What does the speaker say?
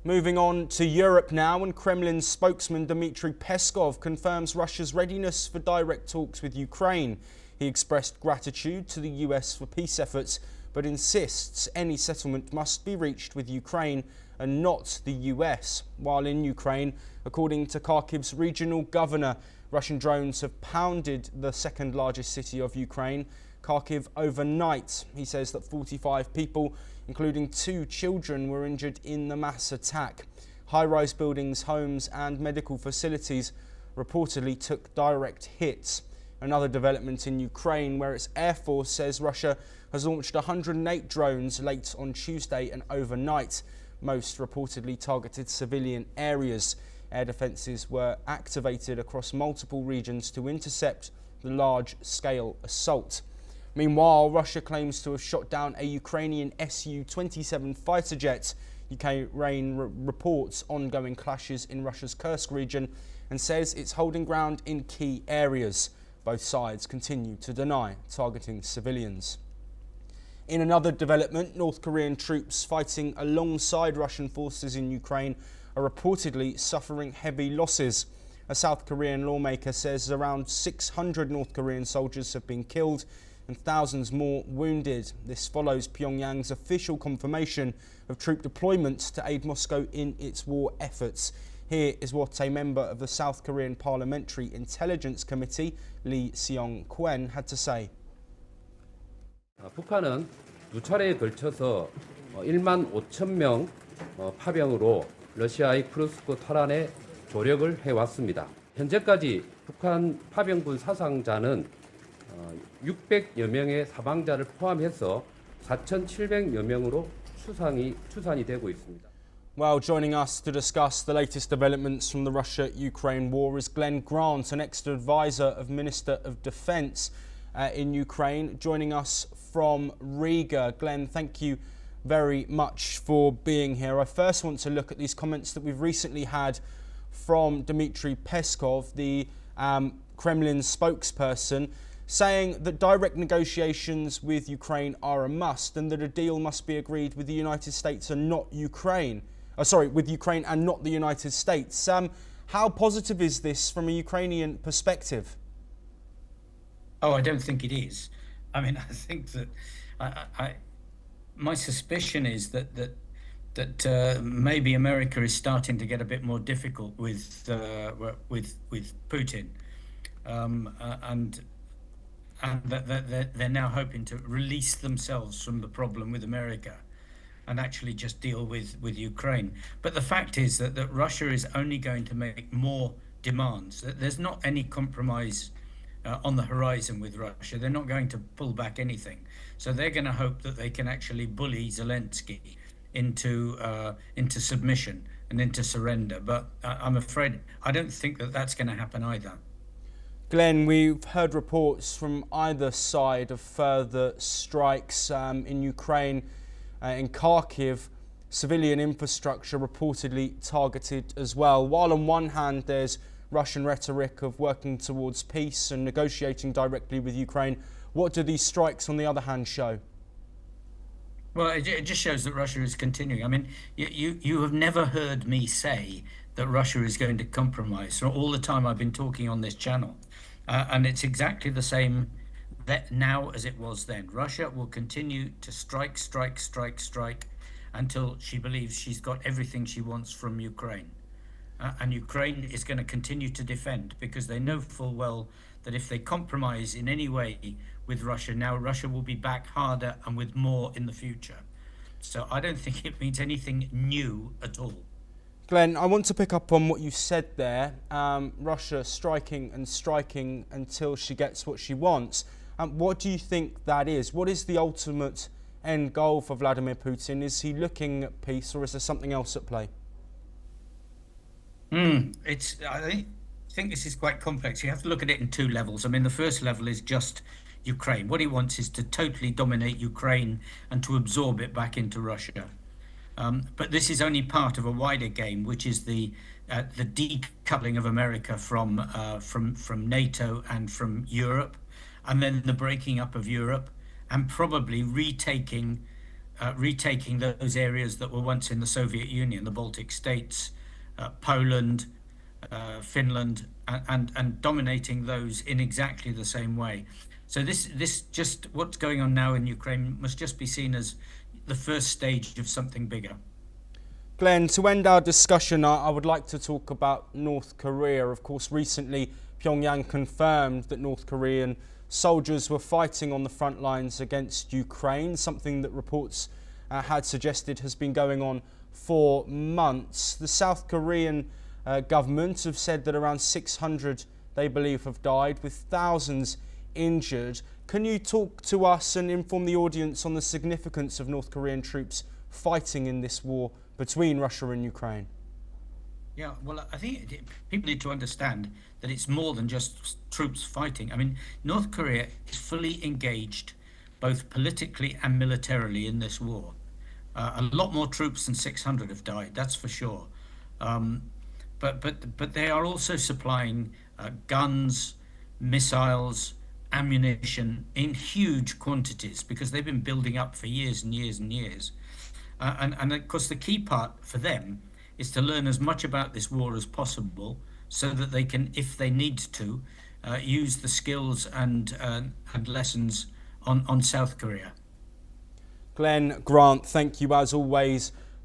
Moving on to Europe now, and Kremlin spokesman Dmitry Peskov confirms Russia's readiness for direct talks with Ukraine. He expressed gratitude to the US for peace efforts, but insists any settlement must be reached with Ukraine and not the US. While in Ukraine, according to Kharkiv's regional governor, Russian drones have pounded the second largest city of Ukraine, Kharkiv, overnight. He says that 45 people, including 2 children, were injured in the mass attack. High-rise buildings, homes and medical facilities reportedly took direct hits. Another development in Ukraine, where its Air Force says Russia has launched 108 drones late on Tuesday and overnight. Most reportedly targeted civilian areas. Air defences were activated across multiple regions to intercept the large-scale assault. Meanwhile, Russia claims to have shot down a Ukrainian Su-27 fighter jet. Ukraine reports ongoing clashes in Russia's Kursk region and says it's holding ground in key areas. Both sides continue to deny targeting civilians. In another development, North Korean troops fighting alongside Russian forces in Ukraine are reportedly suffering heavy losses. A South Korean lawmaker says around 600 North Korean soldiers have been killed and thousands more wounded. This follows Pyongyang's official confirmation of troop deployments to aid Moscow in its war efforts. Here is what a member of the South Korean Parliamentary Intelligence Committee, Lee Seong-kwen, had to say. 북한은 두 차례에 걸쳐서 1만 5천 명 파병으로 러시아의 쿠르스크 탈환에 조력을 해왔습니다. 현재까지 북한 파병군 사상자는 600여 명의 사망자를 포함해서 4,700여 명으로 추산이 되고 있습니다. Well, joining us to discuss the latest developments from the Russia-Ukraine war is Glenn Grant, an ex-advisor of Minister of Defence in Ukraine, joining us from Riga. Glenn, thank you very much for being here. I first want to look at these comments that we've recently had from Dmitry Peskov, the Kremlin spokesperson, saying that direct negotiations with Ukraine are a must and that a deal must be agreed with the United States and not Ukraine. With Ukraine and not the United States. How positive is this from a Ukrainian perspective? Oh, I don't think it is. I mean, I think that my suspicion is that maybe America is starting to get a bit more difficult with Putin, and that they're now hoping to release themselves from the problem with America and actually just deal with Ukraine. But the fact is that Russia is only going to make more demands. There's not any compromise on the horizon with Russia. They're not going to pull back anything. So they're going to hope that they can actually bully Zelensky into submission and into surrender. But I'm afraid I don't think that that's going to happen either. Glenn, we've heard reports from either side of further strikes in Ukraine. In Kharkiv, civilian infrastructure reportedly targeted as well. While on one hand there's Russian rhetoric of working towards peace and negotiating directly with Ukraine, what do these strikes on the other hand show? Well, it just shows that Russia is continuing. I mean, you have never heard me say that Russia is going to compromise. So all the time I've been talking on this channel, and it's exactly the same that now as it was then. Russia will continue to strike until she believes she's got everything she wants from Ukraine. And Ukraine is going to continue to defend because they know full well that if they compromise in any way with Russia, now Russia will be back harder and with more in the future. So I don't think it means anything new at all. Glenn, I want to pick up on what you said there. Russia striking until she gets what she wants. What do you think that is? What is the ultimate end goal for Vladimir Putin? Is he looking at peace or is there something else at play? I think this is quite complex. You have to look at it in 2 levels. I mean, the first level is just Ukraine. What he wants is to totally dominate Ukraine and to absorb it back into Russia. But this is only part of a wider game, which is the decoupling of America from NATO and from Europe, and then the breaking up of Europe, and probably retaking retaking those areas that were once in the Soviet Union, the Baltic states, Poland, Finland, and dominating those in exactly the same way. So this just what's going on now in Ukraine must just be seen as the first stage of something bigger. Glenn, to end our discussion, I would like to talk about North Korea. Of course, recently Pyongyang confirmed that North Korean soldiers were fighting on the front lines against Ukraine, something that reports had suggested has been going on for months. The South Korean government have said that around 600, they believe, have died, with thousands injured. Can you talk to us and inform the audience on the significance of North Korean troops fighting in this war between Russia and Ukraine? Yeah, well, I think people need to understand that it's more than just troops fighting. I mean, North Korea is fully engaged, both politically and militarily, in this war. A lot more troops than 600 have died, that's for sure. But they are also supplying guns, missiles, ammunition in huge quantities, because they've been building up for years and years and years. And of course, the key part for them is to learn as much about this war as possible, so that they can, if they need to, use the skills and lessons on South Korea. Glenn Grant, thank you as always